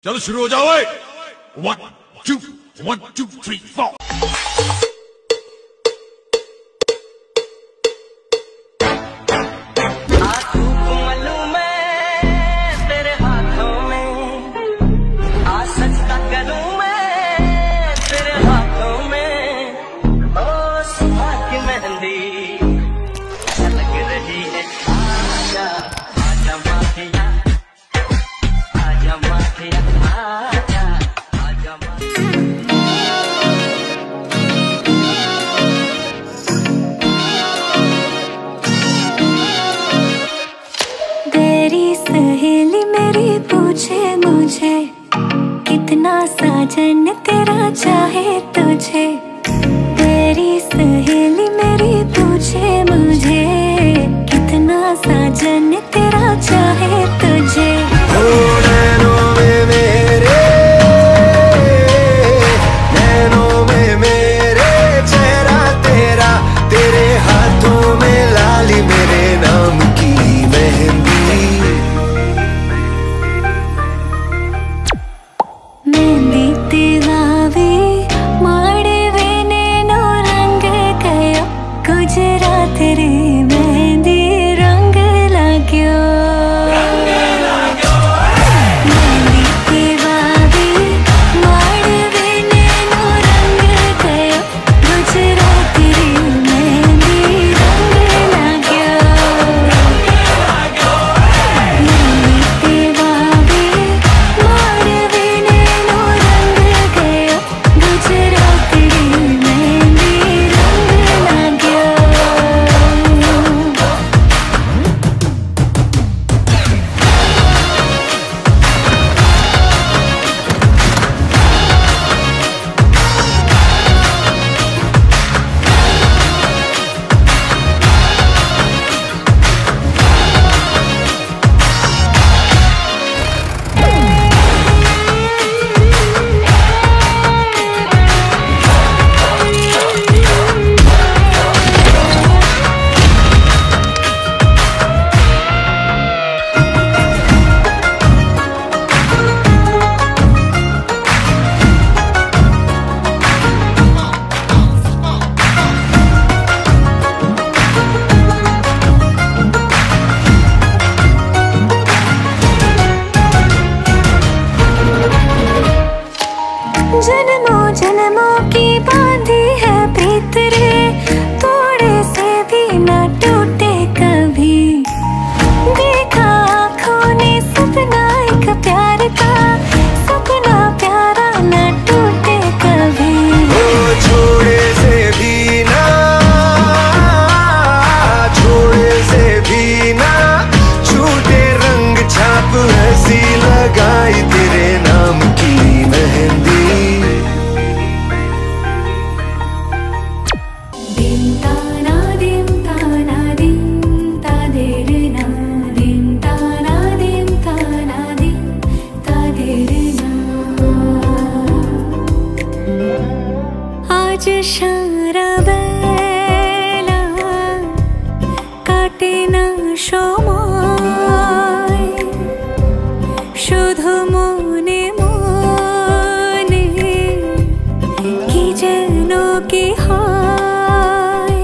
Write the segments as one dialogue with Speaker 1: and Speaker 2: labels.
Speaker 1: चलो शुरू हो जाओ। 1 2 1 2 3 4।
Speaker 2: सहेली मेरी पूछे मुझे कितना साजन तेरा चाहे तुझे। तेरी सहेली मेरी पूछे मुझे कितना साजन तेरा चाहे तुझे।
Speaker 3: नैनों में मेरे, नैनों में मेरे चेहरा तेरा, तेरे हाथों में लाली मेरे नाम की मेहंदी।
Speaker 2: गुजरात रे मेहंदी रंग लाग्यो। मेहंदी ते वावी माड़वे नैनो रंग गयो। गुजरात रे मेहंदी रंग लाग्यो। मेहंदी ते वावी माड़वे नैनो रंग गयो। गुजरात रे मेहंदी रंग लाग्यो। जन्मों जन्मों की बांधी है प्रीत रे, थोड़े से भी न टूटे कभी। देखा आँखों ने सपना एक प्यार का, सपना प्यारा न टूटे कभी।
Speaker 3: ओ छोड़े से भी ना, छोड़े से भी ना छूटे रंग छाप हंसी लगाई तेरे नाम की मेहंदी।
Speaker 2: आज সারা বেলা কাটে না সময়, শুধু মনে মনে কি যেন কি হয়।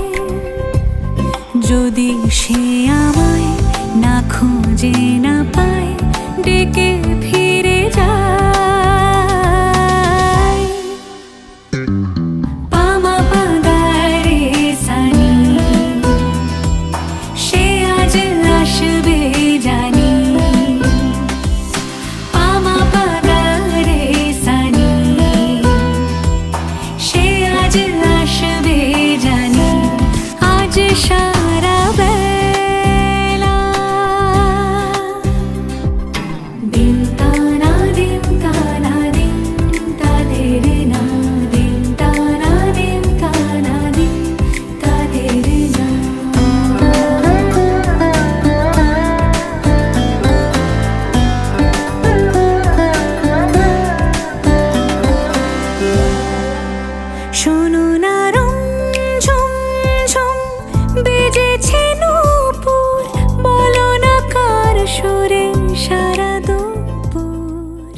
Speaker 2: যদি সে আমায় না খুঁজে না পায়, ডেকে ফিরে যায়। সারা বেলা দিন তানা দিন তানা দিন তাদের না, দিন তানা দিন তানা দিন তাদের না। শোনো না বেজেছে নূপুর, বলো না কার সুরে সারা দুপুর।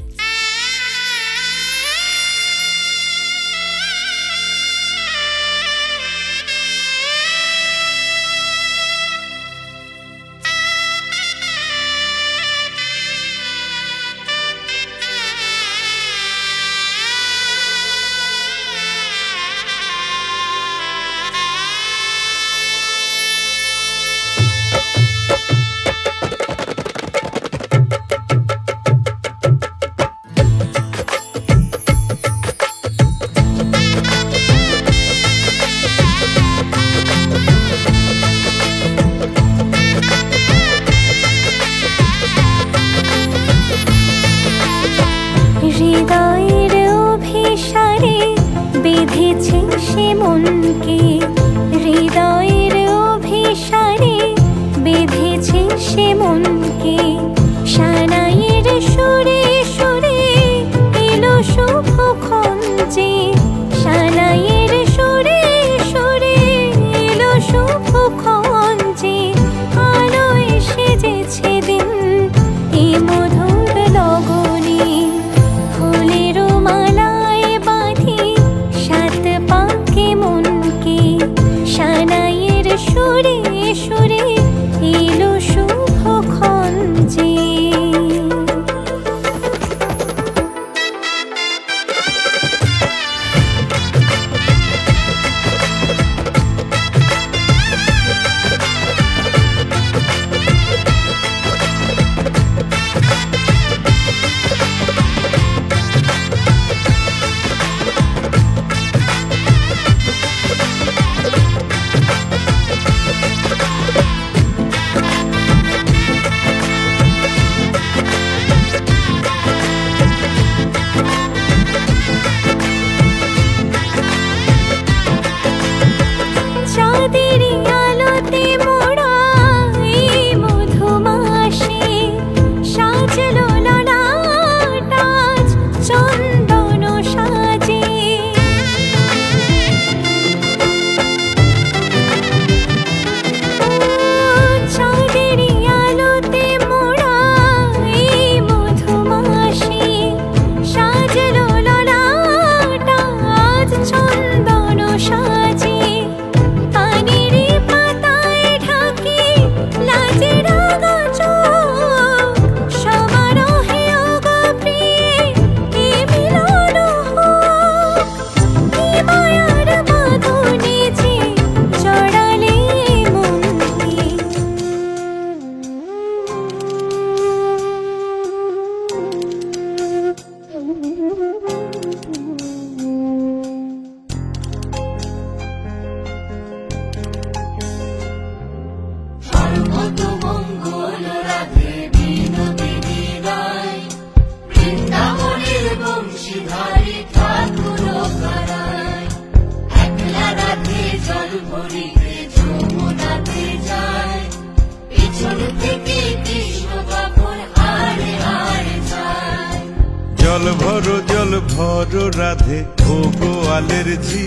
Speaker 4: করো জল ভরো রাধে ও গোয়ালের ঝি,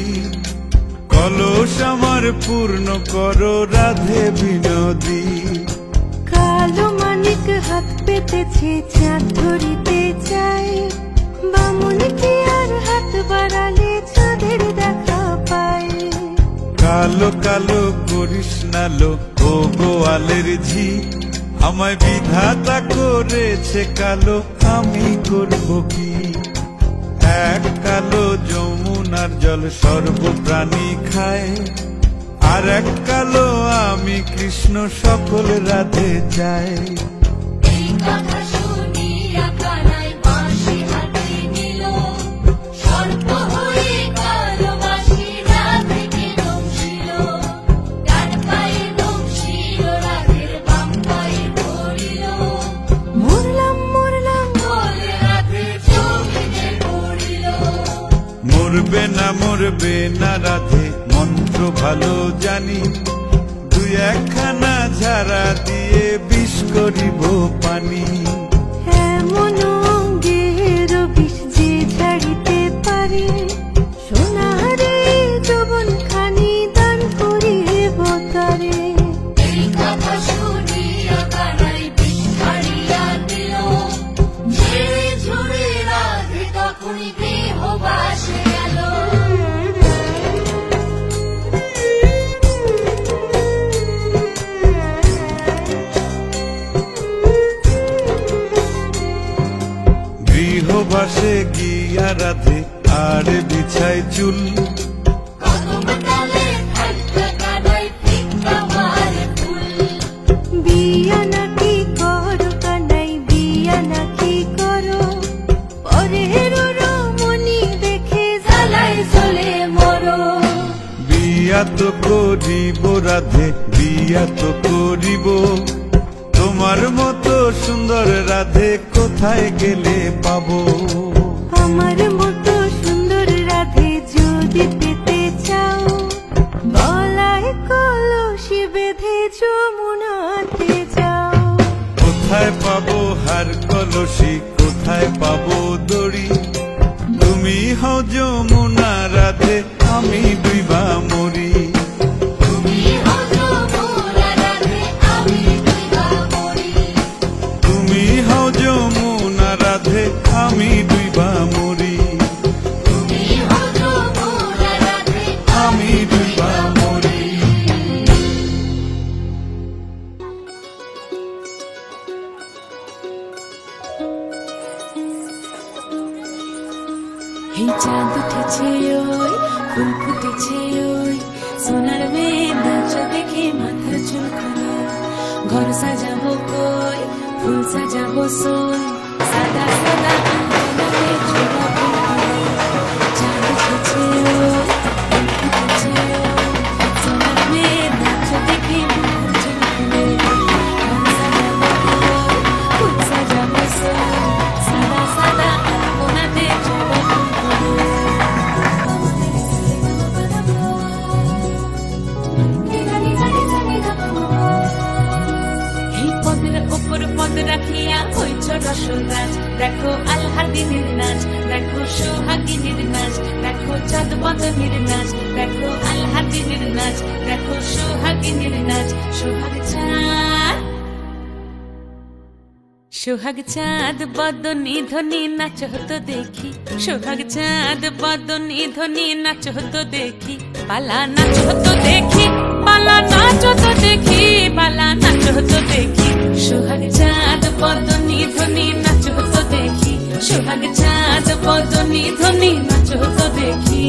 Speaker 4: কলস আমার পূর্ণ করো রাধে বিনোদী।
Speaker 5: কালো মানিক হাত পেতেছে চাঁদ ধরিতে চায়, বামুন কি আর হাত বাড়ালে চাঁদের দেখা পায়।
Speaker 4: কালো কালো করিস নালো ও গোয়ালের ঝি, আমায় বিধাতা করেছে কালো, আমি করব কি? এক কালো যমুনার জল সর্বপ্রাণী খায়, আর এক কালো আমি কৃষ্ণ সকল রাধে চাই।
Speaker 2: এই কথা শুনিয়া কানাই বাঁশি হাতে নিল, সর্প হয়ে কালো বাঁশি রাধেকে দংশিল। ডান পায়ে দংশিল রাধের, বাম পায়ে ধরিল।
Speaker 5: মরলাম মরলাম
Speaker 2: বলে রাধে জমিতে পড়িল।
Speaker 4: মরবে না রাধে মন্ত্র ভালো জানি, দুই একখানা ঝাড়া দিয়ে বিষ করিব পানি।
Speaker 5: এমন অঙ্গের বিষ যে ছাড়িতে পারে, সোনারে যৌবন খানি দান করিব তারে।
Speaker 2: এই কথা শুনিয়া কানাই বিষ ছাড়িয়া দিল, ঝেড়ে ঝুড়ে রাধে তখনই দেহ বাসে গেল।
Speaker 4: গৃহবাসে গিয়া রাধে আর বিছাই চুল,
Speaker 2: কদম ডালে থাকবে কানাই ফিক্কা মারে ফুল।
Speaker 5: বিয়া নাকি করো কানাই বিয়া নাকি করো, পরের রমণী দেখে জ্বালায় জ্বলে মরো।
Speaker 4: বিয়া তো করিব রাধে বিয়া তো করিব, তোমার মতো সুন্দর রাধে কোথায় গেলে পাবো?
Speaker 5: আমার মতো সুন্দর রাধে যদি পেতে চাও, গলায় কলসি বেঁধে যমুনাতে যাও।
Speaker 4: কোথায় পাবো হার কলসি, কোথায় পাবো দড়ি? তুমি হও যমুনা রাধে, আমি ডুইবা মরি।
Speaker 2: তুমি হও যমুনা রাধে, আমি ডুইবা মরি।
Speaker 4: তুমি হও যমুনা রাধে, আমি ডুইবা মরি।
Speaker 2: তুমি হও যমুনা রাধে,
Speaker 4: আমি ডুইবা মরি।
Speaker 2: এই চাঁদ উঠেছে ওই, ফুল ফুটেছে ওই, সোনার মেয়ে নাচ দেখে মাথার চুল খোলা। ঘর সাজাবো কই, ফুল সাজাবো সই, সাদা সাদা আঙ্গনাতে ঝোলা ফুল। চাঁদ উঠেছে ওই, ফুল ফুটেছে ওই, সোনার মেয়ে নাচ দেখে মাথার চুল খোলা। ঘর সাজাবো কই, ফুল সাজাবো সই, সাদা সাদা আঙ্গনাতে ঝোলা ফুল। এই পদের ওপর পদ রাখিয়া হইছ রসরাজ, দেখো আলহাদিনের নাচ, দেখো সোহাগিনীর নাচ, দেখো চাঁদ বদনের নাচ, দেখো আলহাদিনের নাচ, দেখো সোহাগিনীর নাচ। সোহাগ চাঁদ, সোহাগ চাঁদ বদনী ধ্বনি নাচ হতো দেখি, সোহাগ চাঁদ বদনী ধ্বনি নাচ হতো দেখি। পালা নাচ হতো দেখি, পালা নাচ হতো দেখি, পালা নাচ হতো দেখি। সোহাগ চাঁদ বদনী ধ্বনি নাচ হতো দেখি, সোহাগ চাঁদ বদনী ধ্বনি নাচ হতো দেখি।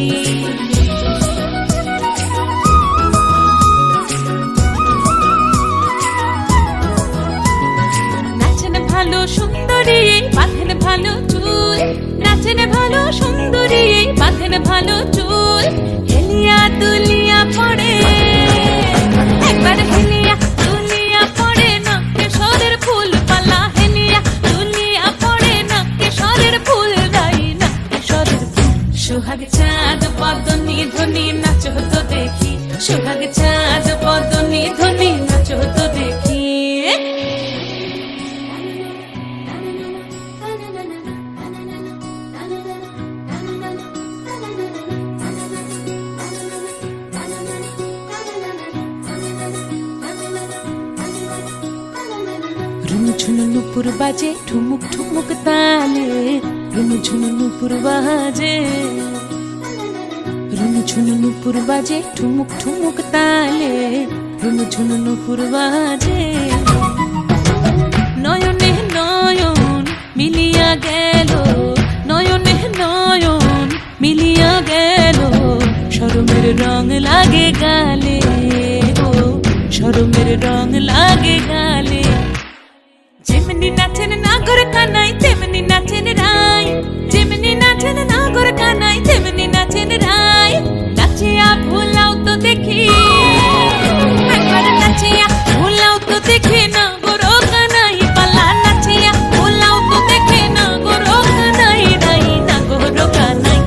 Speaker 2: নাচেন ভালো সুন্দরী বাঁধেন ভালো চুল, নাচেন ভালো সুন্দরী বাঁধেন ভালো চুল। হেলিয়া দুলিয়া পড়ে, একবার হেলিয়া দুলিয়া পড়ে, নকে সরের ফুল পালা। হেলিয়া দুলিয়া পড়ে, নকে সরের ফুল গাই, নকে সরের ফুল। সোহাগ চাঁদ বদনী ধ্বনি নাচ হতো দেখি, সোহাগ চাঁদ বদনী ধ্বনি নাচ হতো দেখি। নুপুর বাজে ঠুমুক ঠুমুক তালে রুনু ঝুনু নুপুর বাজে রুনু ঝুনু নুপুর বাজে ঠুমুক ঠুমুক তালে রুনু ঝুনু নুপুর বাজে নয়নে নয়ন মিলিয়া গেল নয়নে নয়ন মিলিয়া গেল শরমের রং লাগে গালে ও শরমের রং লাগে গালে যেমনি নাচেন নাগর কানাই তেমনি নাচেন রাই যেমনি নাচেন নাগর কানাই তেমনি নাচেন রাই নাচিয়া ভুলাও তো দেখি একবার নাচিয়া ভুলাও তো দেখি না গোরো কানাই পালা নাচিয়া ভুলাও তো দেখি না গোরো কানাই রাই না গোরো কানাই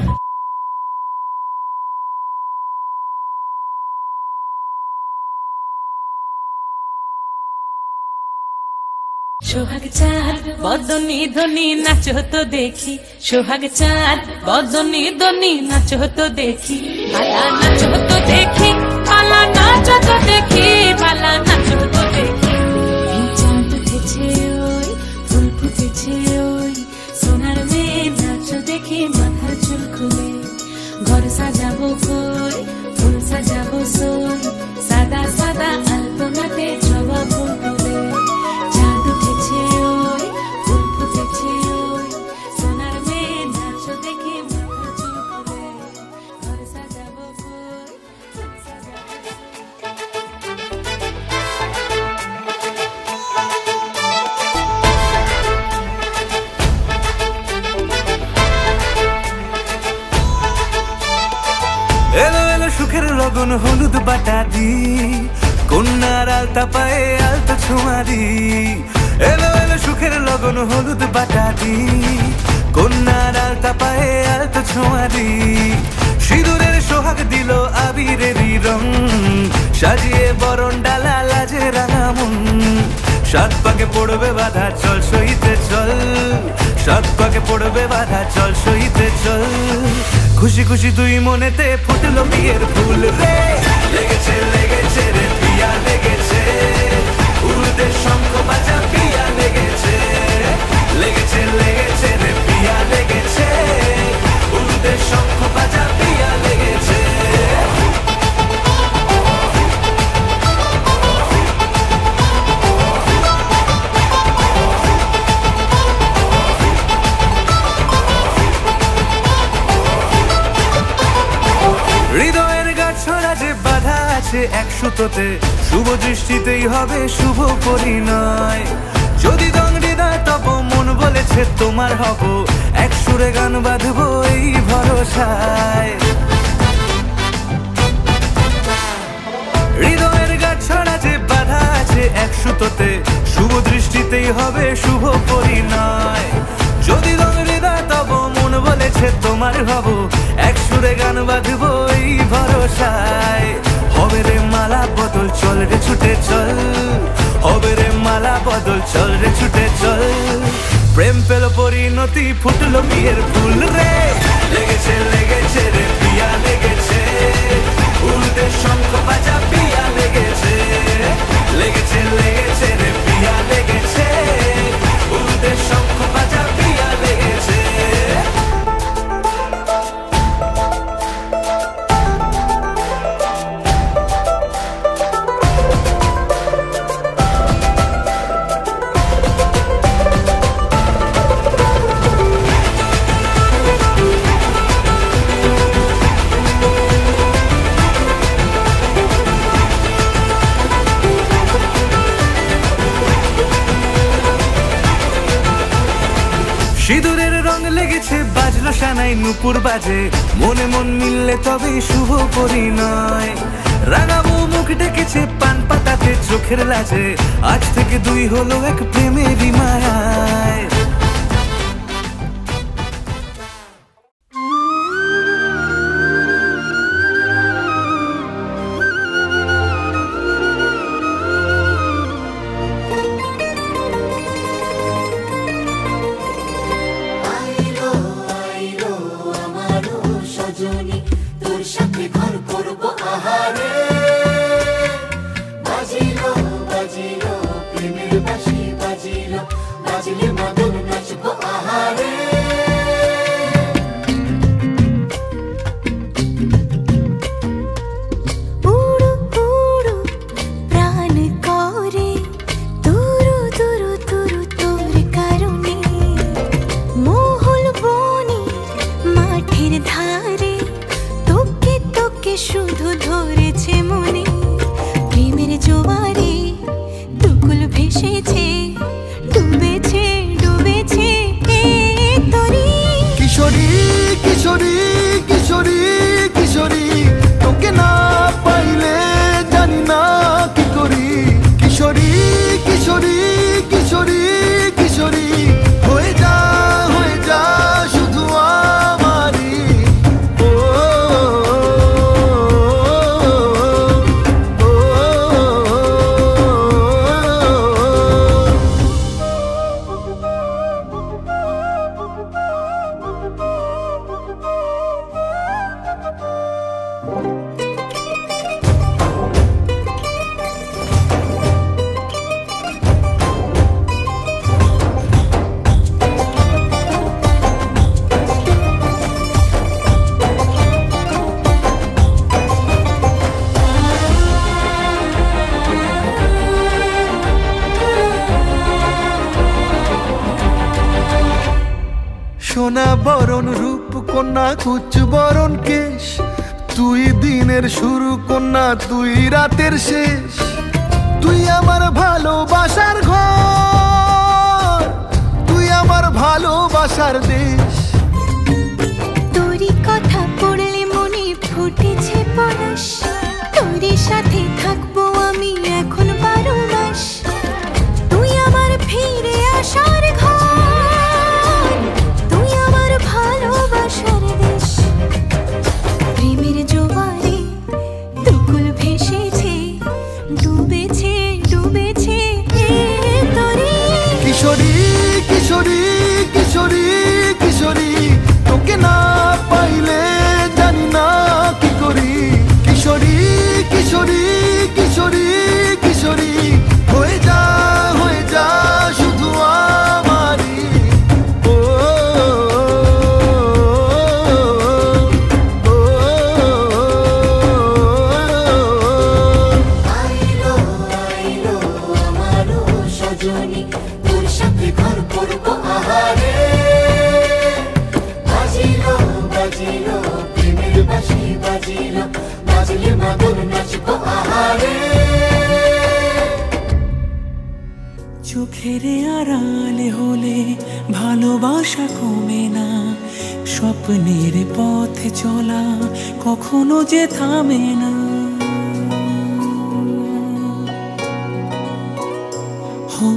Speaker 2: সোহাগ চাঁদ বদনি ধনি নাচো তো দেখি সোহাগ চাঁদ বদনি ধনি নাচো তো দেখি পালা নাচো তো দেখি পালা নাচো তো দেখি পালা নাচো তো দেখি চাঁদ উঠেছে ওই ফুল ফুটেছে ওই সোনার মেয়ে নাচো দেখি মাথার চুল খুলে ঘর সাজাবো কই ফুল সাজাবো সই সাদা সাদা আলপনাতে জবা ফুল তুলে চাঁদ উঠেছে ওই ফুল ফুটেছে ওই সোনার মেয়ে নাচো দেখি মাথার চুল খুলে ঘর সাজাবো কই ফুল সাজাবো
Speaker 3: এলো এলো সুখের লগন হলুদ বাটা দি কন্যার আলতা পায়ে আলতা ছোঁয়া দি এলো এলো সুখের লগন হলুদ বাটা দি কন্যার আলতা পায়ে আলতা ছোঁয়া দি সিঁদুরের সোহাগ দিল আবিরেরই রং সাজিয়ে বরণ ডালা লাজে রাঙা মন সাত পাকে পড়বে বাধা চল সইতে চল সাত পাকে পড়বে বাধা চল সইতে চল খুশি খুশি দুই মনেতে ফুটলো বিয়ের ফুল রে লেগেছে লেগেছে রে পিয়া লেগেছে উড়তে শঙ্খ বাজা পিয়া লেগেছে লেগেছে লেগেছে রে পিয়া লেগেছে উড়তে শঙ্খ বাজা পিয়া লেগেছে হৃদয়ের গাছড়া যে বাধা আছে এক সুতোতে শুভ দৃষ্টিতেই হবে শুভ পরিণয় যদি দংডিদার তব মন বলেছে তোমার হব এক সুরে গান বাঁধবো এই ভরসায় হৃদয়ের গাছড়া যে বাধা আছে এক সুতোতে শুভ দৃষ্টিতেই হবে শুভ পরিণয় যদি দংডিদার তব মন বলেছে তোমার হব এক সুরে গান বাঁধবো এই ভরসায় হবে রে মালা বদল চল রে ছুটে চল হবে রে মালা বদল চল রে ছুটে চল প্রেম পেল পরিণতি ফুটলো বিয়ের ফুল রে লেগেছে লেগেছে রে পিয়া লেগেছে উড়তে শঙ্খ বাজা পিয়া লেগেছে লেগেছে লেগেছে রে পিয়া লেগেছে উড়তে শঙ্খ বাজা পিয়া লেগেছে সিঁদুরের রং লেগেছে বাজলো সানাই নুপুর বাজে মনে মন মিললে তবে শুভ পরিণয় রাঙাবো মুখ ডেকেছে পান পাতাতে চোখের লাজে আজ থেকে দুই হলো এক প্রেমেরই মায়ায় সোনা বরণ রূপ কন্যা কুচ বরণ কেশ, তুই দিনের শুরু কন্যা তুই রাতের শেষ। তুই আমার ভালোবাসার ঘর, তুই আমার ভালোবাসার দেশ।
Speaker 5: তোরই কথা পড়লে মনে ফুটেছে পরশ, তোরই সাথে থাকবো আমি এখন 12 মাস। তুই আমার ফিরে আসার ঘর, তুই আমার ভালোবাসার দেশ। প্রেমের জোয়ারে দুকুল ভেসেছে, ডুবেছে ডুবেছে তোরে।
Speaker 3: কিশোরী কিশোরী কিশোরী কিশোরী, তোকে না পাইলে জানি না কি করি। কিশোরী কিশোরী কিশোরী কিশোরী, হয়ে যা শুধু আমারই। ও
Speaker 2: আইলো আইলো আমারও সজনী, তোর সাথে ঘর করবো আহারে। বাজিলো বাজিলো প্রেমের বাঁশি বাজিলো, বাজলে মাদল নাচবো আহারে।
Speaker 6: চোখের আড়ালে হলে ভালোবাসা কমে না, স্বপ্নের পথে চলা কখনো যে থামে না। হো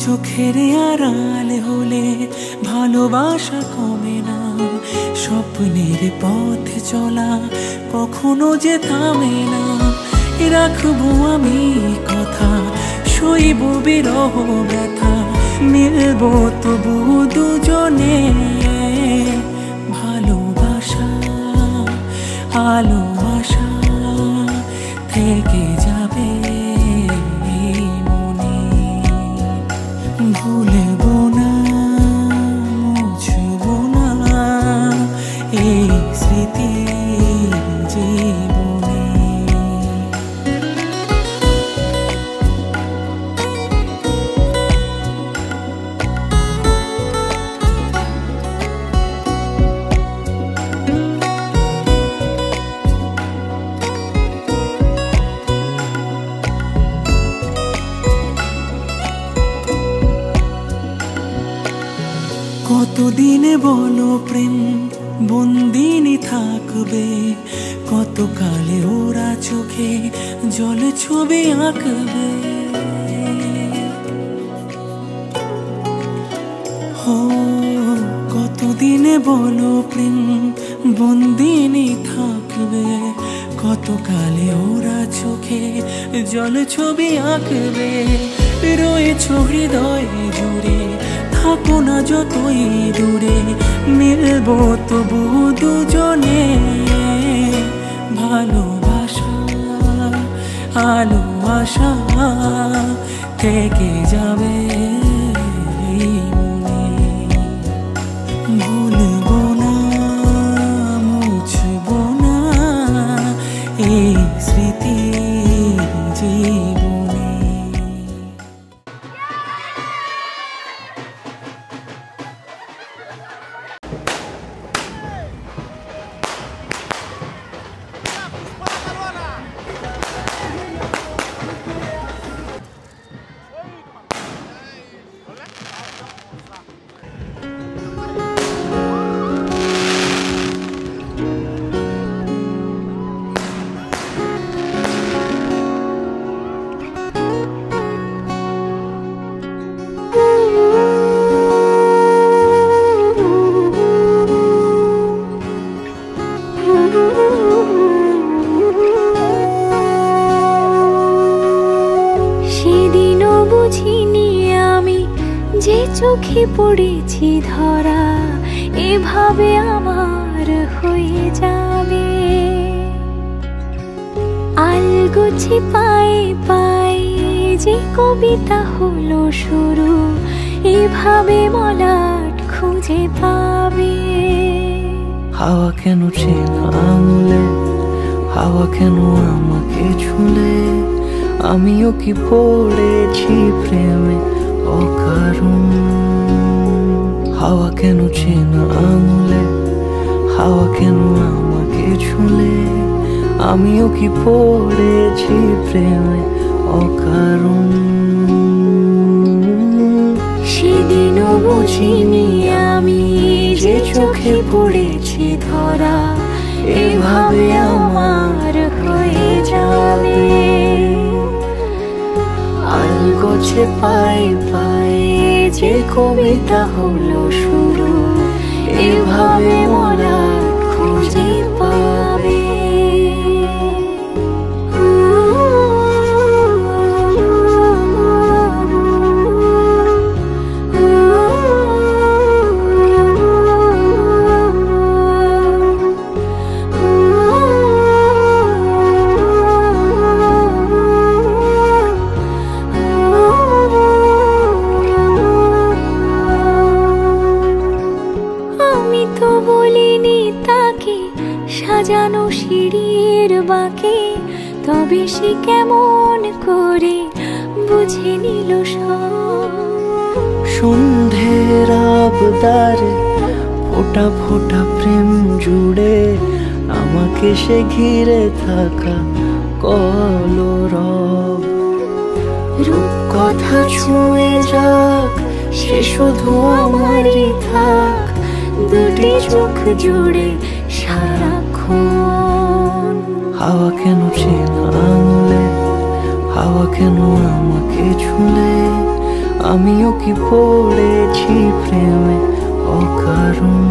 Speaker 6: চোখের আড়ালে হলে ভালোবাসা কমে না, স্বপ্নের পথে চলা কখনো যে থামে না। রাখবো আমি কথা, সইব বিরহ ব্যথা, মিলবো তবু দুজনে। ভালোবাসা আলো আশা থেকে যাবে মনে, ভুলবো না মুছবো না এই স্মৃতি জীবনে। কতদিনে বলো প্রেম বন্দিনী থাকবে, কতকালে ওরা চোখে জল ছবি আঁকবে। হো কতদিনে বলো প্রেম বন্দিনী থাকবে, কতকালে ওরা চোখে জল ছবি আঁকবে। রয়েছ হৃদয়ে জুড়ে, থাকো না যতই দূরে, মিলবো তবু দুজনে। ভালোবাসা আলো আশা থেকে যাবে মনে, ভুলবো না মুছবো না এই স্মৃতি জীবনে।
Speaker 5: সেদিনও বুঝিনি আমি যে চোখে পড়েছি ধরা, এভাবে আমার হয়ে যাবে। আলগোছি পায়ে পায়ে যে কবিতা হলো শুরু, এভাবে মলাট খুঁজে পাবে।
Speaker 7: হাওয়া কেন চেনা আঙুলে, হাওয়া কেন আমাকে ছুলে, আমিও কি পড়েছি প্রেমে অকারণ। হাওয়া কেন চেনা আঙুলে, হাওয়া কেন আমাকে ছুলে, আমিও কি পড়েছি প্রেমে অকারণ।
Speaker 5: সেদিনও বুঝিনি আমি যে চোখে পড়েছি ধরা, এভাবে আমার হয়ে যাবে। আলগোছে পায়ে পায়ে যে কবিতা হলো শুরু, এভাবে মোরা খুঁজে পাবে। সাজানো সিঁড়ির বাঁকে, তবে সে কেমন করে বুঝে নিল সব।
Speaker 7: সন্ধ্যের আবদারে ফোটা ফোটা প্রেম জুড়ে, আমাকে সে ঘিরে থাকা কলরব।
Speaker 5: রূপকথা ছুঁয়ে যাক, সে শুধু আমারই থাক, দুটি চোখ জুড়ে সারাক্ষণ।
Speaker 7: হাওয়া কেন চেনা আঙুলে, হাওয়া কেন আমাকে ছুলে, আমিও কি পড়েছি প্রেমে অকারণ।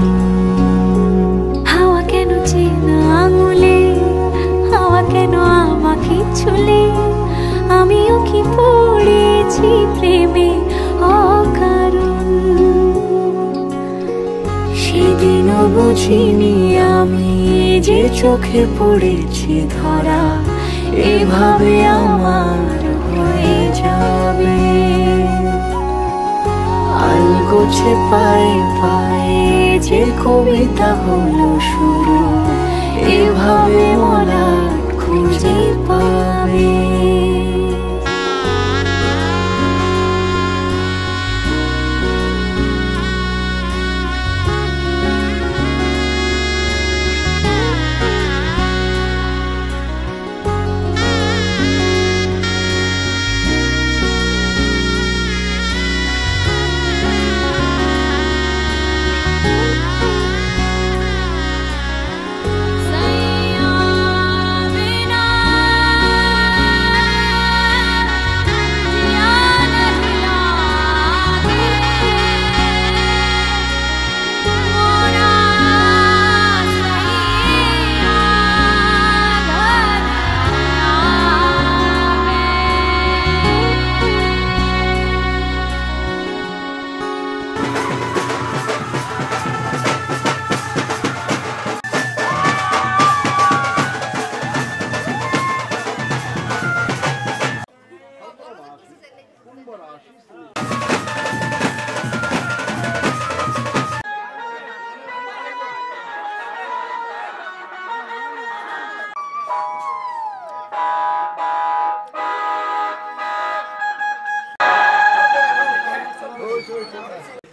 Speaker 5: হাওয়া কেন চেনা আঙুলে, হাওয়া কেন আমাকে ছুলে, আমিও কি পড়েছি প্রেমে অকারণ। সেদিনও বুঝিনি আমি যে চোখে পড়েছি ধরা, এভাবে আমার হয়ে যাবে। আলগোছে পায়ে পায়ে যে কবিতা হলো শুরু, এভাবে মোরা খুঁজে পাবে।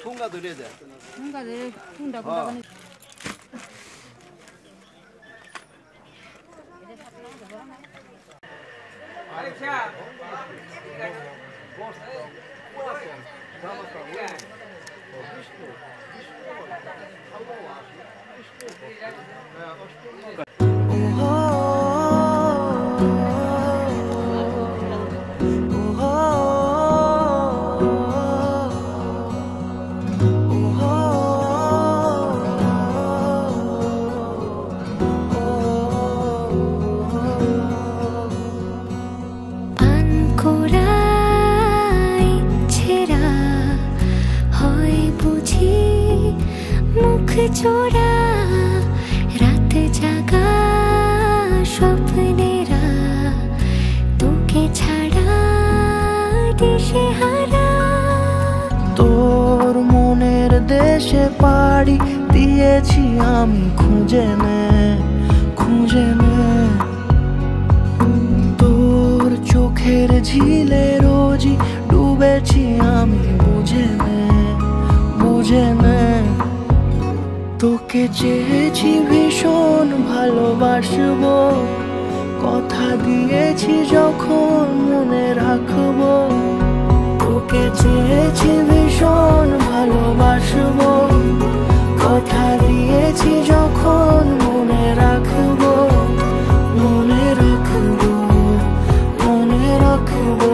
Speaker 8: ঠুঙ্গা ধরে দেয়, ঠুঙ্গা ধরে ঠুঙ্গা
Speaker 5: চোরা রাত জাগা স্বপ্নেরা, তোকে ছাড়া দেশে হারা।
Speaker 7: তোর মনের দেশে পাড়ি দিয়েছি আমি, খুঁজে নে খুঁজে নে। তোর চোখের ঝিলে রোজই ডুবেছি আমি, বুঝে নে বুঝে নে। তোকে চেয়েছি ভীষণ ভালোবাসবো, কথা দিয়েছি যখন মনে রাখবো। তোকে চেয়েছি ভীষণ ভালোবাসবো, কথা দিয়েছি যখন মনে রাখবো। মনে রাখবো, মনে রাখবো,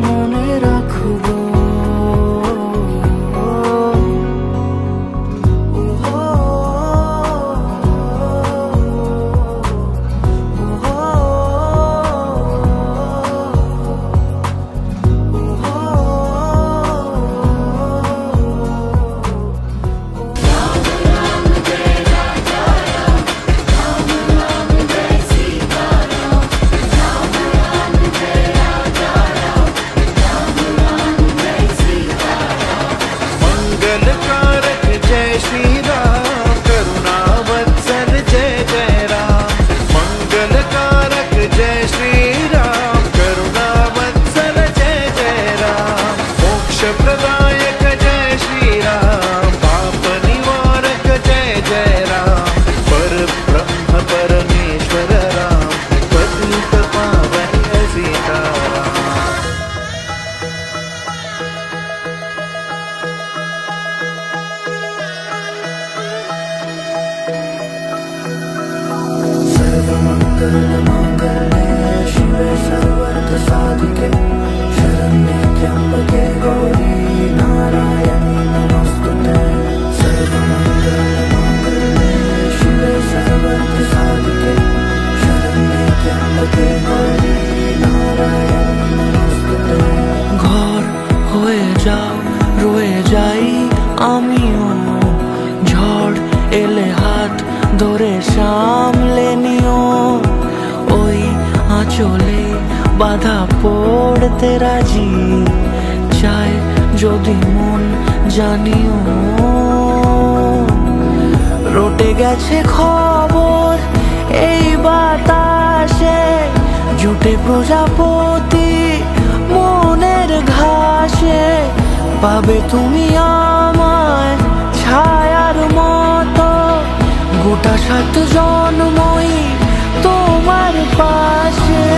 Speaker 7: মনে রাখবো। ঘর হয়ে যাও, রয়ে যাই আমিও, ঝড় এলে হাত ধরে সামলে নিও। ওই আঁচলে বাধা পড়তে রাজি, চাই যদি মন জানিও। রটে গেছে খবর এই বাতাসে, জুটে প্রজাপতি মনের ঘাসে। পাবে তুমি আমায় ছায়ার মতো, গোটা 7 জন্মই তোমার পাশে।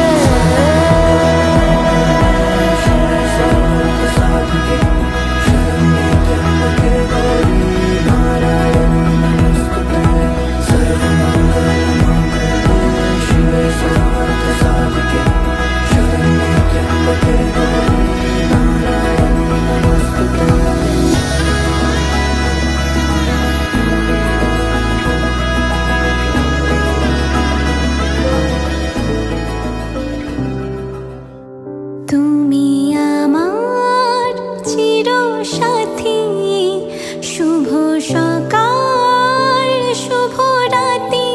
Speaker 5: তুমি আমার চিরসাথী, শুভ সকাল শুভ রাতি।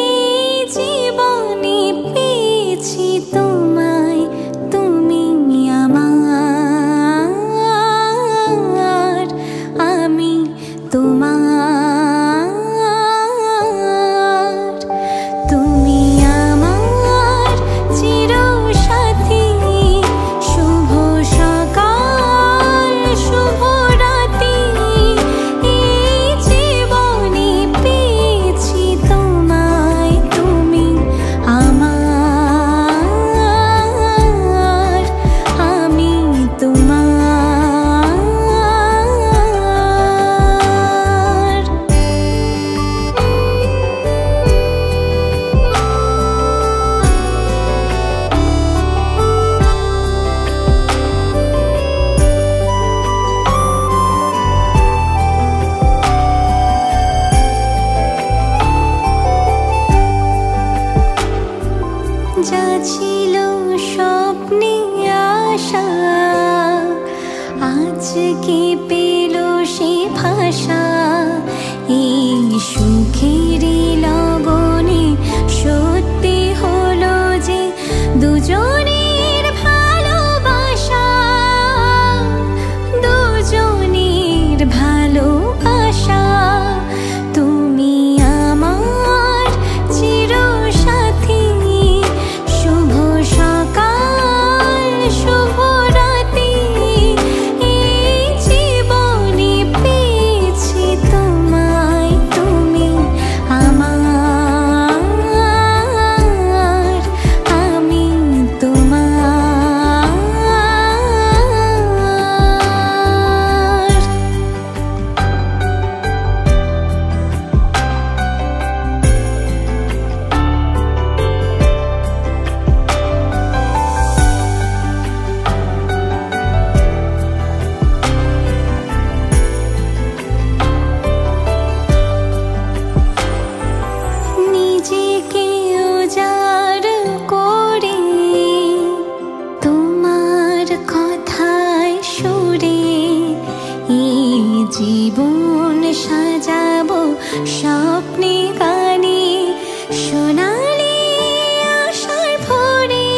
Speaker 5: এই জীবনে পেয়েছি তোমায়, তুমি আমার, আমি তোমার। তুমি আমার চিরসাথী, শুভ সকাল শুভ রাতি। এই জীবনে পেয়েছি তোমায়, তুমি আমার, আমি তোমার। জীবন সাজাবো স্বপ্নে গানে সোনালি আশার ভোরে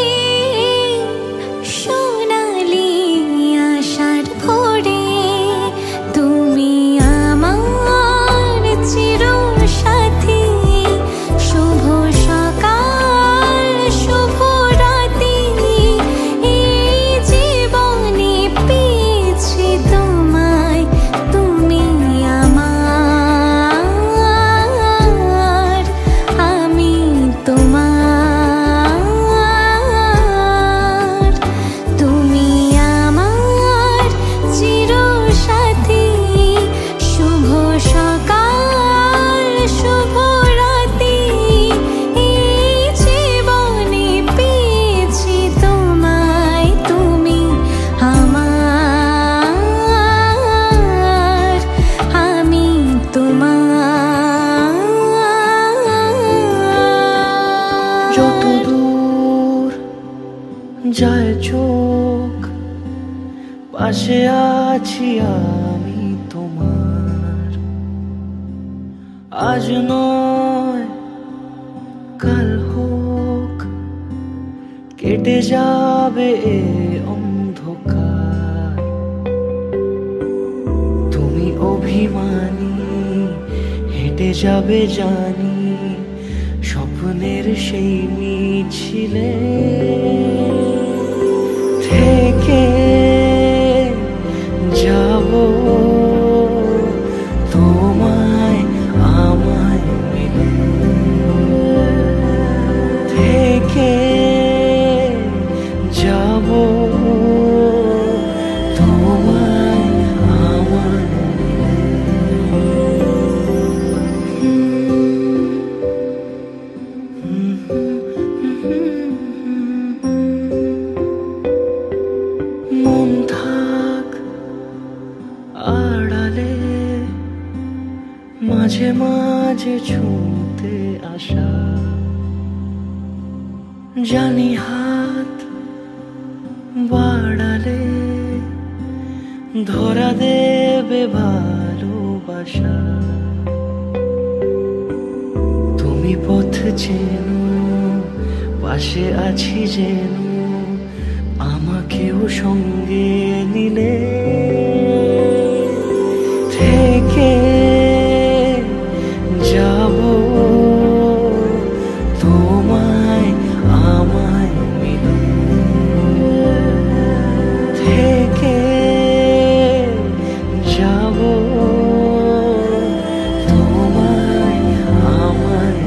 Speaker 5: সোনালি আশার ভোরে তুমি আমার চিরসাথী শুভ সকাল শুভ রাতি এই জীবনে পেয়েছি তোমায় তুমি আমার আমি তোমার তুমি আমার চিরসাথী শুভ সকাল শুভ রাতি এই জীবনে পেয়েছি তোমায় তুমি আমার আমি তোমার
Speaker 7: যত দূর যায় চোখ পাশে আছি আমি তোমার আজ নয় কাল হোক কেটে যাবে এ অন্ধকার তুমি অভিমানী হেঁটে যাবে জানি স্বপ্নের সেই মিছিলে থেকে যাব তোমায় আমায় মিলে থেকে যাব তোমায় আমায় মন থাক আড়ালে মাঝে মাঝে ছুঁতে আসা জানি হাত বাড়ালে ধরা দেবে ভালোবাসা তুমি পথ চেনো পাশে আছি যেন আমাকেও সঙ্গে নিলে থেকে যাব তোমায় আমায় মিলে থেকে যাব তোমায় আমায়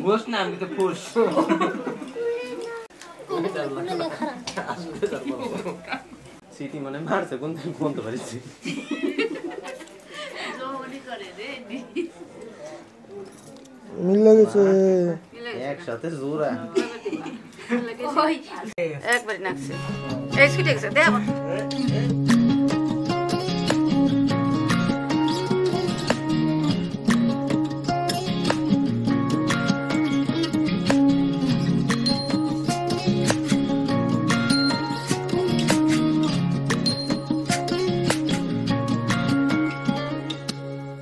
Speaker 9: বস না আমি তো ফুস সিটি মানে মারছে কোন বলতে পারিস
Speaker 10: মিল লাগেছে
Speaker 9: একসাথে জোরা
Speaker 8: একবারে নাকছে এই ছুটে গেছে দে আবার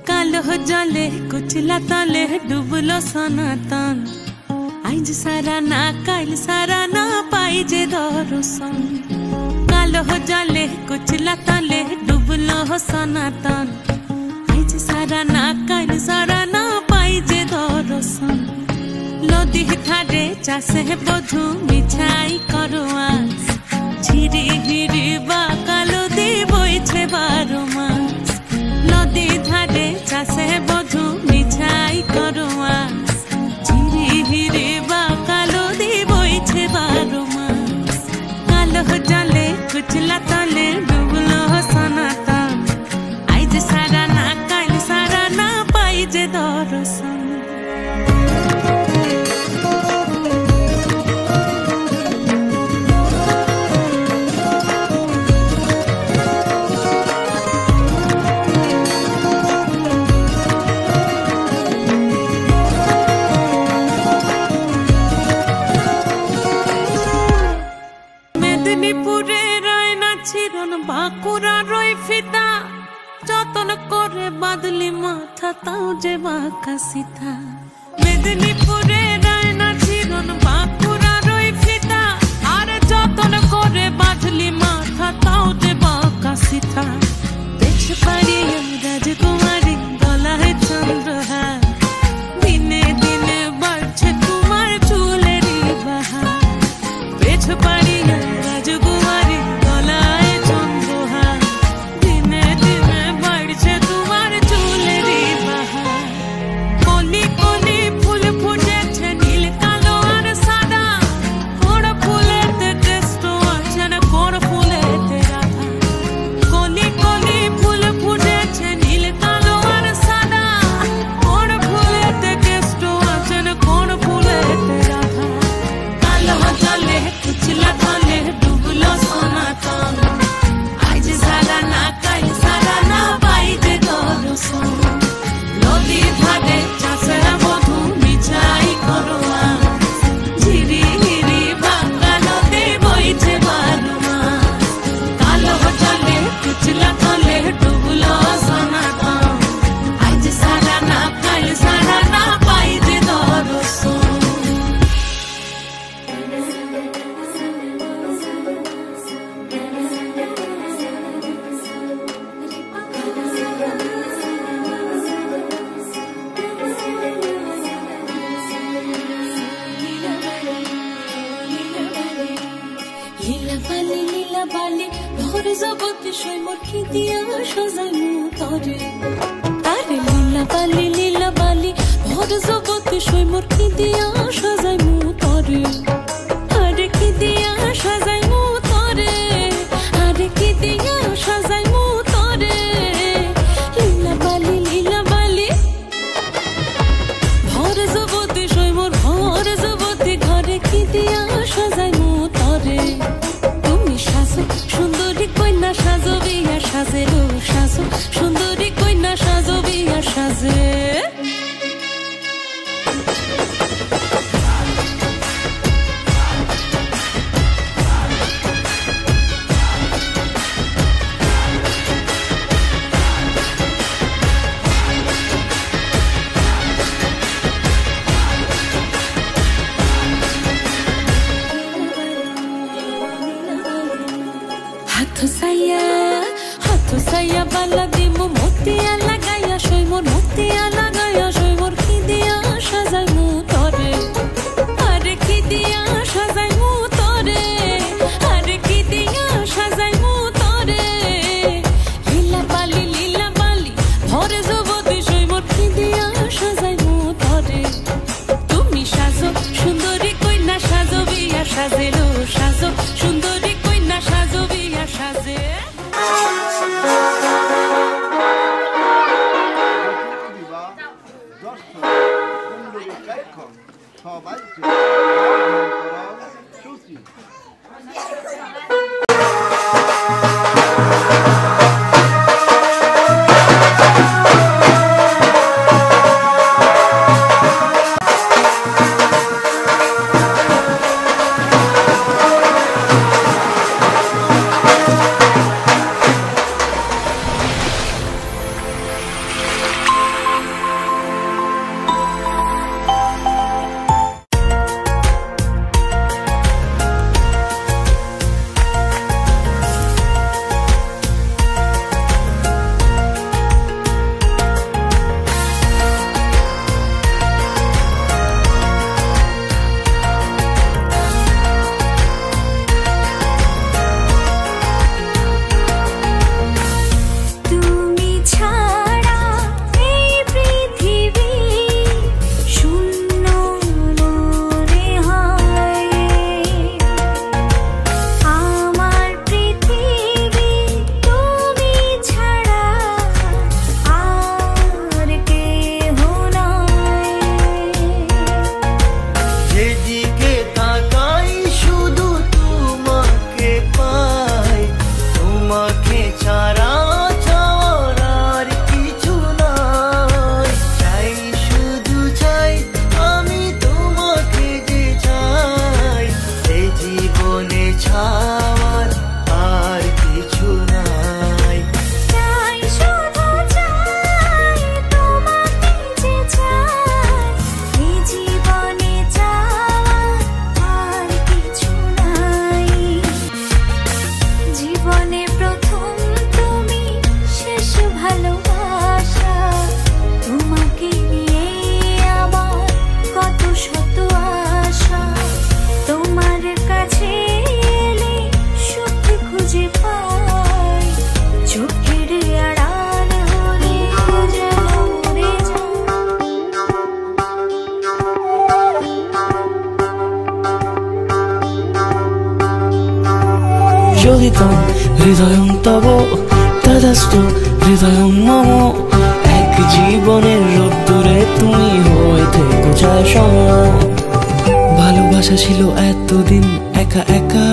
Speaker 2: কালো জলে কুচলা তলে ডুবলো সনাতন আইজ সারা না কাল সারা না পাই যে দর্শন কালো জলে কুচলা তলে ডুবলো সনাতন আইজ সারা না কাল সারা না পাই যে দর্শন নদী ধারে চাষে বধু মিছাই করো আস ঝিরি হিরি বা কালো দি বইছে 12 মাস নদী ধারে চাষে বধু মিছাই করো আস ঝিরি হিরি বা কালো দি বইছে 12 মাস কালো জলে কুচলা তলে ডুবলো সনাতন আইজ সারা না কাল সারা না পাই যে দর্শন চিরন বাঁকুড়ার ওই ফিতা যতন করে বাদলি মাথা তাও যে বাঁকা সিথা মেদিনীপুরে রায়না চিরন বাঁকুড়ার ওই ফিতা আর যতন করে বাদলি মাথা তাও যে বাঁকা সিথা পেছ পারি রাজকুমারী গলায় চন্দ্রহার দিনে দিনে বাড়ছে তোমার চুলেরই বাহার পেছ পারি রাজকুমারী গলায় চন্দ্রহার দিনে দিনে বাড়ছে তোমার চুলেরই বাহার কলি কলি ফুল ফুটেছে নীল কালো আর সাদা কোন ফুলেতে কেষ্ট আছে না কোন ফুলেতে রাধা কলি কলি ফুল ফুটেছে নীল কালো আর সাদা কোন ফুলেতে কেষ্ট আছে না কোন ফুলেতে রাধা কালো জলে কুচলা তলে ডুবলো সনাতন আজ সারা না কাল সারা না বাইতে দর্শন নদীর ধারে চাষের বধূ মিছাই করোয়া ঝিরি হিরি ভাঙ্গা নদী বইছে বালুমা কালো জলে কুচলা তলে ডুবলো সনাতন আজ সারা না কাল সারা না বাইতে দর্শন লীলা বালি ভরে জগতে সৈমর কি দিয়া সাজাইমু তরে আরে লীলা বালি ভরে জগতে সৈমর কি দিয়া সাজাইমু তরে আরে কি দিয়া সাজাইমু তরে আরে কি দিয়া সাজাইমু তরে লীলা বালি ভরে জগতে সৈমর ভরে জগতে ঘরে কি দিয়া সাজাইমু তরে তুমি সাজো সুন্দরী কন্যা সাজো বিয়া সাজে লো সাজো সুন্দরী কন্যা সাজো বিয়া সাজে হাত সাইয়া বালা দিমু মতিয়া লাগাইয়া সইমোর মতিয়া লাগাইয়া সইমোর কি দিয়া সাজাইমু তরে আরে কি দিয়া সাজাইমু তরে আরে কি দিয়া সাজাইমু তরে লীলা বালি ভরে জগতে সইমোর কি দিয়া সাজাইমু তরে তুমি সাজো সুন্দরী কন্যা সাজো বিয়া সাজেলো সাজো সুন্দরী কন্যা সাজো বিয়া সাজে
Speaker 5: চোখের আড়াল হলে যেন মরে যায়।
Speaker 6: যোগিতং হৃদয়ং তব তদাস্তু হৃদয়ং মম। এক জীবনের রোদ্দুরে তুমি হয়ে থেকো যায় সম। ভালোবাসা ছিল এতদিন একা একা,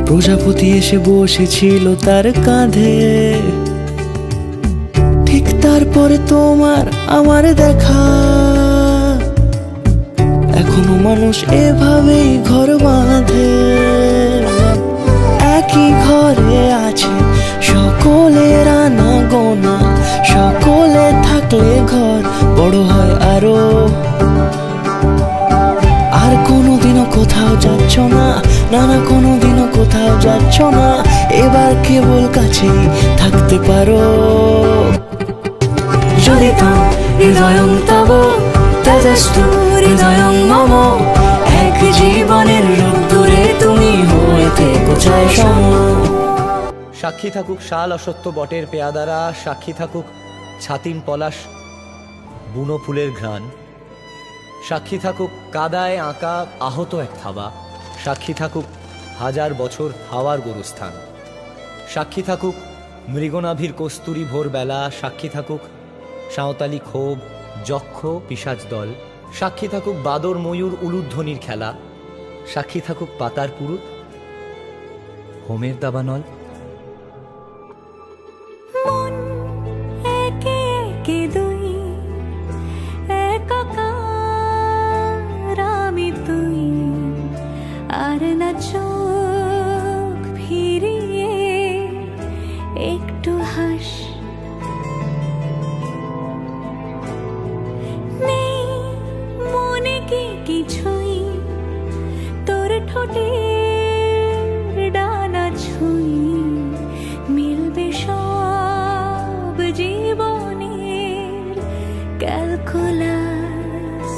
Speaker 6: প্রজাপতি এসে বসেছিল তার কাঁধে। ঠিক তারপরে তোমার আমার দেখা, এখনো মানুষ এভাবেই ঘর বাঁধে। একই ঘরে আছে সকলের আনা গোনা, সকলে থাকলে ঘর বড় হয় আরো। আর কোনোদিনও কোথাও যাচ্ছ না, না না কোনোদিনও কোথাও যাচ্ছ না, এবার কেবল কাছেই থাকতে পারো। যদি তো হৃদয়ং তব তদাস্তু হৃদয়ং মম। এক জীবনের রোদ্দুরে তুমি হয়ে থেকো যায় সম।
Speaker 11: সাক্ষী থাকুক শাল অসত্য বটের পেয়াদারা, সাক্ষী থাকুক ছাতিম পলাশ বুনো ফুলের ঘ্রাণ, সাক্ষী থাকুক কাদায় আঁকা আহত এক থাবা, সাক্ষী থাকুক হাজার বছর হাওয়ার গোরস্থান, সাক্ষী থাকুক মৃগনাভির কস্তুরী ভোরবেলা, সাক্ষী থাকুক সাঁওতালি ক্ষোভ যক্ষ পিশাচ দল, সাক্ষী থাকুক বাদর ময়ূর উলুধ্বনির খেলা, সাক্ষী থাকুক পাতার পুরুত হোমের দাবানল।
Speaker 5: মন একে একে দুই, একাকার আমি তুই, আর না চোখ ফিরিয়ে একটু হাস। নেই মনে কি কিছুই, তোর ঠোঁটের ডানা ছুঁই, মিলবে সব জীবনের ক্যালকুলাস।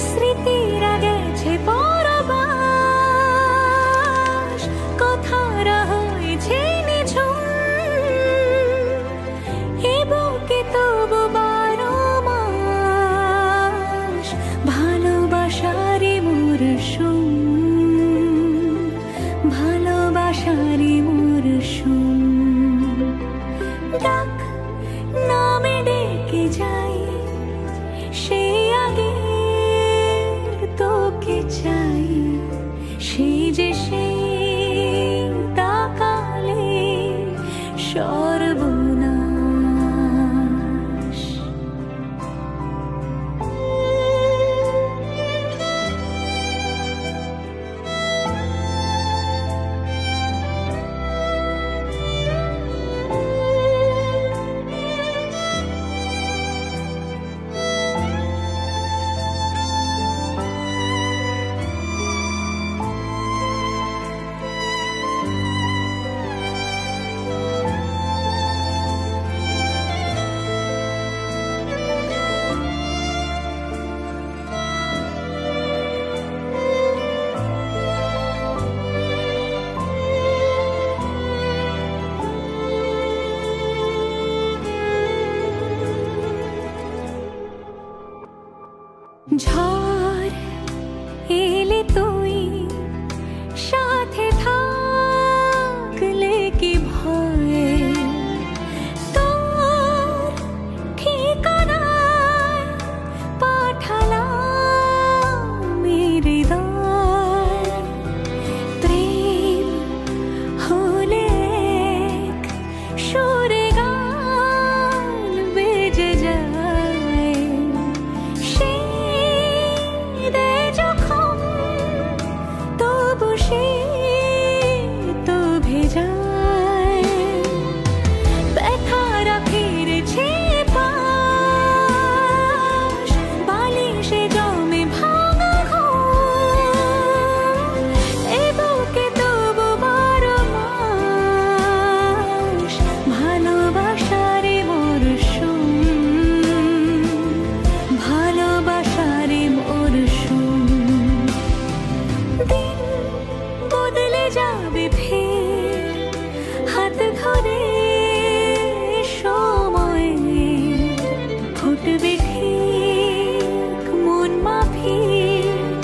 Speaker 5: স্মৃতিরা গেছে পরবাস, কথারা হয়েছে নিঝুম, এ বুকে তবু 12 মাস ভালোবাসারই মরশুম, ভালোবাসারই মরশুম। ডাক নামে ডেকে যাই, সেই আগের তোকে চাই, সেই যে সেই তাকালে সর্বনাশ। হবে ফের হাত ধরে সময়ে ফুটবে ঠিক মন মাফিক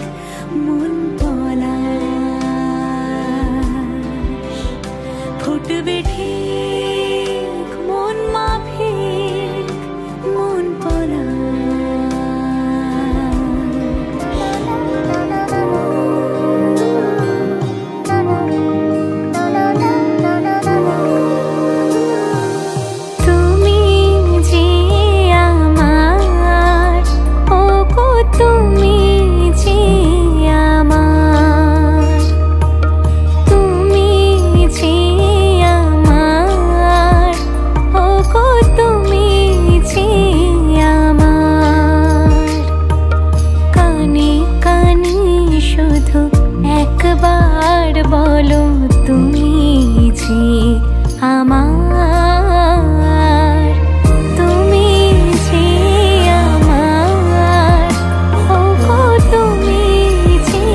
Speaker 5: মন পলাশ ফুটবে ঠিক মন মাফিক মন একবার বলো তুমি যে আমার তুমি যে আমার ও গো তুমি যে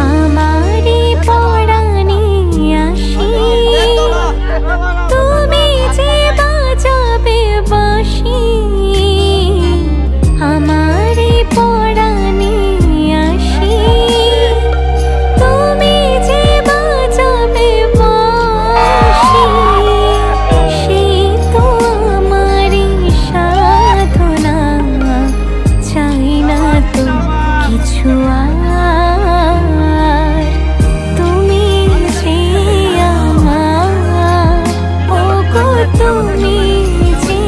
Speaker 5: আমারি পরাণে আসি তুমি যে বাজাবে বাঁশি আমারি পরাণে আসি তুমি যে বাজাবে বাঁশি সেই তো আমারি সাধনা চাই না তো কিছু আর তুমি যে আমার ও গো তুমি যে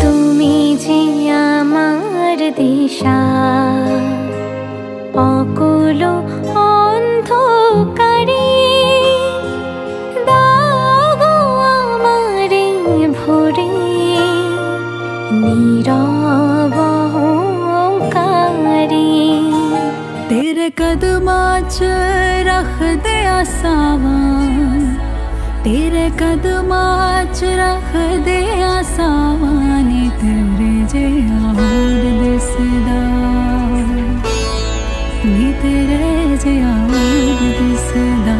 Speaker 5: তুমি যে আমার দিশা অকুল অন্ধকারে দাও গো আমারে ভরে নীরব অহংকারে तेरे कदमां च रख दे आसावान तेरे कदमां च रख दे आसावान तेरे जे आवर दिसदा नी तेरे जे आवर दिसदा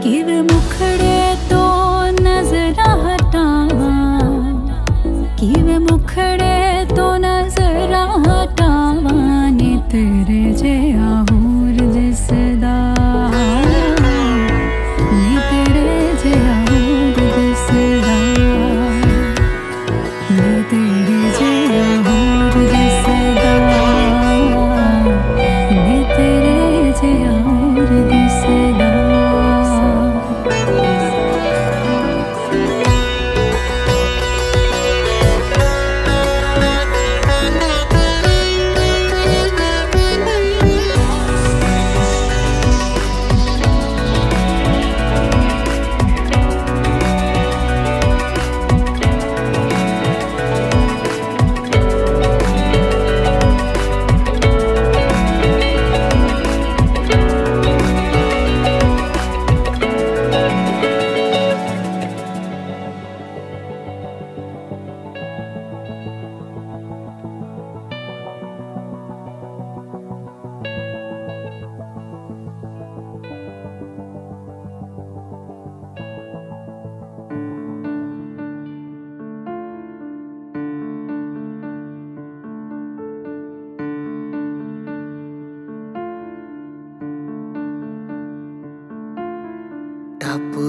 Speaker 5: किवे मुखड़े तो नजर हटावा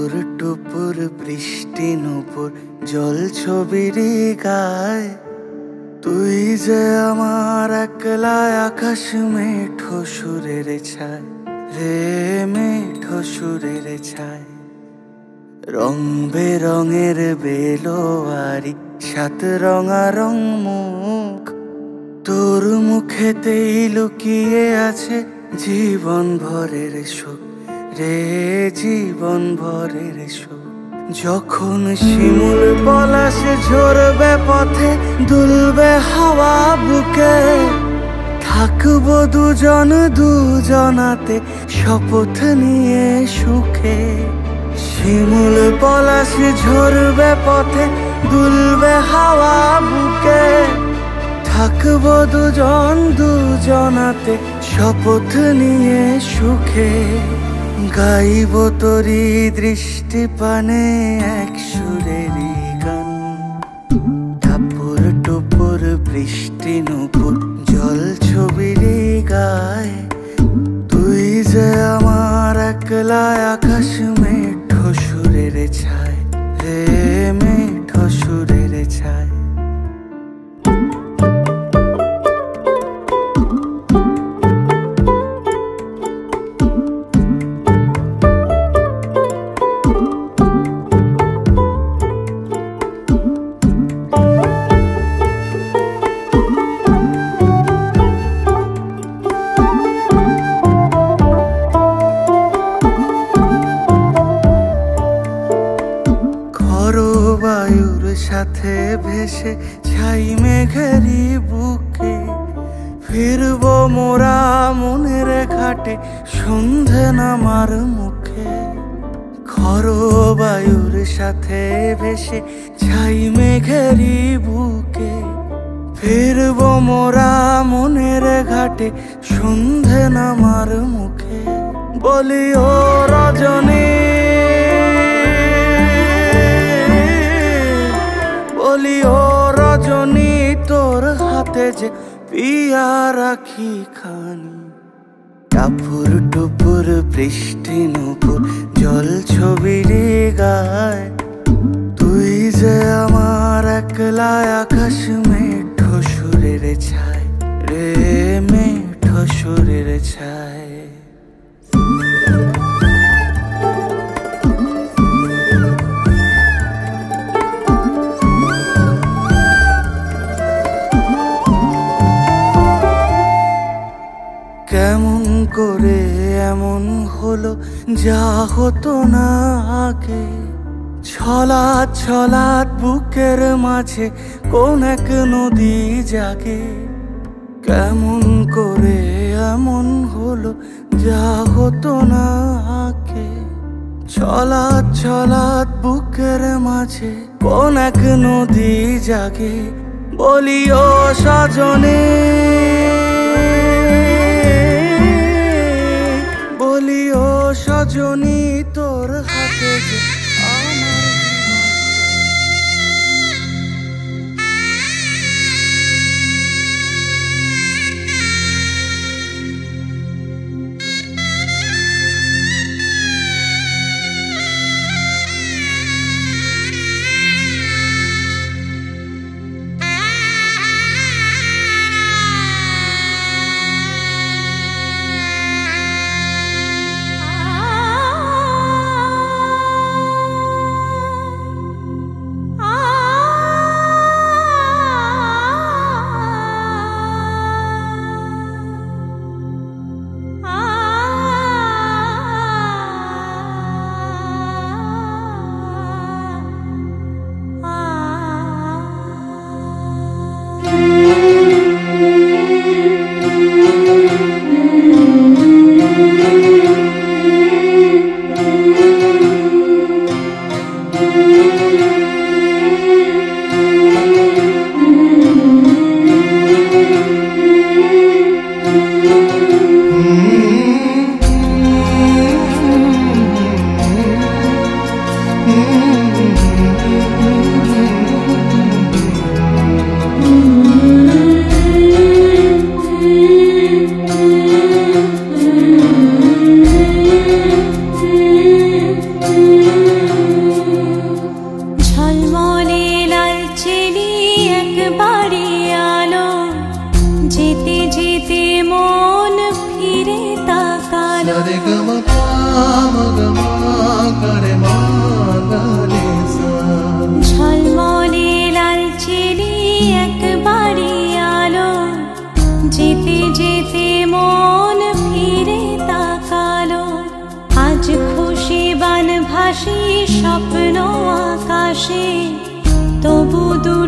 Speaker 12: টুপুর টুপুর বৃষ্টি নুপুর জল ছবির গায়, তুই যে আমার একলা আকাশ মেঠো সুরের ছায় রে, মেঠো সুরের ছায়। রং বেরঙের বেলোয়ারি সাত রঙা রং মুখ, তোর মুখেতেই লুকিয়ে আছে জীবন ভরের সুখ রে, জীবন ভরের সুখ। যখন শিমুল পলাশে ঝরবে পথে দুলবে হাওয়া বুকে, থাকবো দুজন দুজনাতে শপথ নিয়ে সুখে। শিমুল পলাশে ঝরবে পথে দুলবে হাওয়া বুকে, থাকবো দুজন দুজনাতে শপথ নিয়ে সুখে। গাইব তোরি দৃষ্টি পানে এক সুরেরই গান, টাপুর টুপুর বৃষ্টি নুপুর জল ছবির গায়, তুই যে আমার একলা আকাশ মেঠো সুরের ছায় রে, মেঠো সুরের ছায়। বায়ুর সাথে ভেসে ছাই মেঘেরি বুকে, ফিরবো মোরা মনের ঘাটে সন্ধে নামার মুখে। খর বায়ুর সাথে ভেসে ছাই মেঘেরি বুকে, ফিরবো মোরা মনের ঘাটে সন্ধে নামার মুখে। বলি ও রজনী, বলি ও রজনী, তোর হাতে যে পিয়া রাখি খানি। টাপুর টুপুর বৃষ্টি নুপুর জল ছবির গায়, তুই যে আমার একলা আকাশ মেঠো সুরের ছায় রে, মেঠো সুরের ছায়। কেমন করে এমন হলো যা হতো না আগে, ছলাৎ ছলাৎ বুকের মাঝে কোন এক নদী জাগে। কেমন করে এমন হলো যা হতো না আগে, ছলাৎ ছলাৎ বুকের মাঝে কোন এক নদী জাগে। বলি ও সজনে, বলি ও সজনী, তোর হাতে যে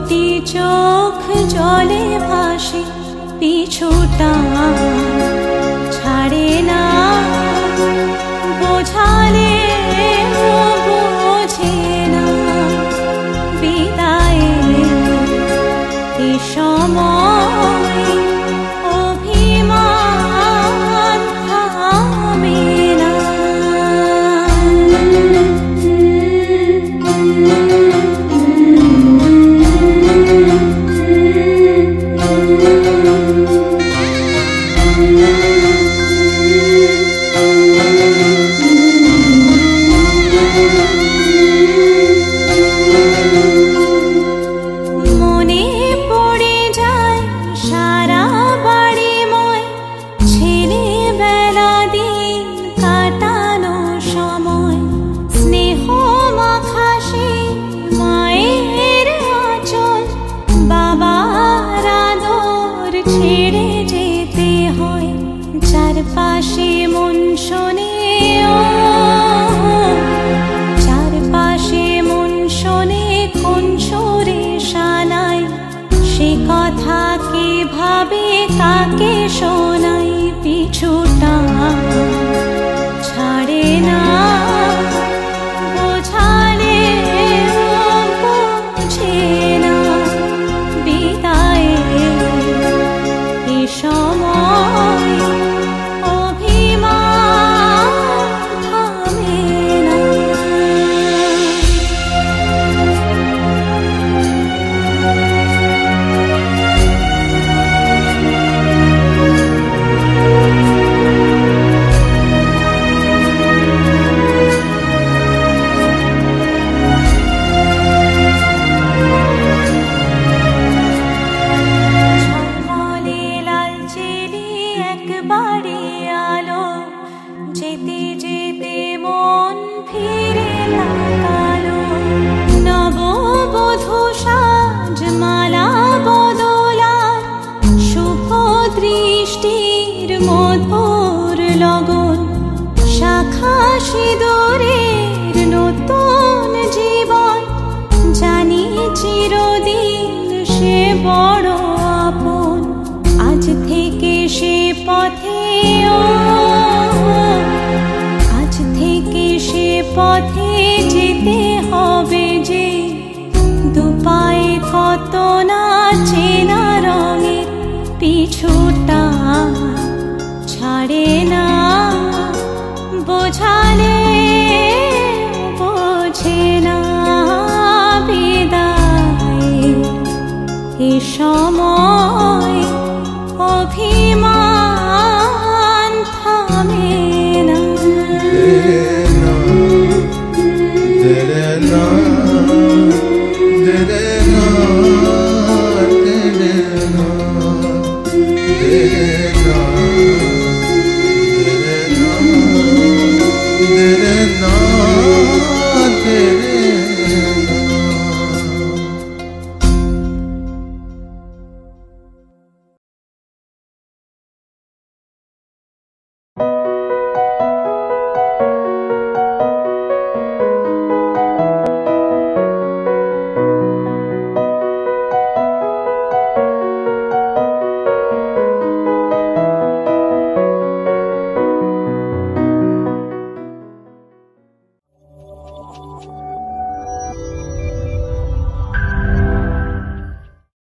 Speaker 2: দুটি চোখ জলে ভাসে পিছুটা ছাড়ে না বোঝালে বোঝে না বিদায়ে এ সময় অভিমান থামে না। মনে পড়ে যায় সারা বাড়িময় ছেলেবেলা দিন কাটানো সময় স্নেহ মাখা সেই মায়ের আঁচল বাবার আদর ছেড়ে যেতে হয় চারপাশে মন শোনে চারপাশে মন শোনে কোন সুরে শানাই সে কথা কে ভাবে কাকে শোনাই পিছুটা ছাড়ে না বোঝালে বোঝে না বিদায়ে এ সময় অভিমান থামে না। ঝলমলে লাল চেলি একবারে আলো যেতে যেতে মন ফিরে তাকালো নববধূ সাজ মালা বদলার শুভ দৃষ্টির মধুর লগন শাখা সিঁদুরের নতুন জীবন জানি চিরদিন সে বড় আপন আজ থেকে সে পথে আজ থেকে সে পথে যেতে হবে যে দুপায়ে কত না চেনা রঙের পিছুটা ছাড়ে না বোঝালে বোঝে না বিদায়ে এ সময় অভিমান থামে না।
Speaker 4: तेरे नाम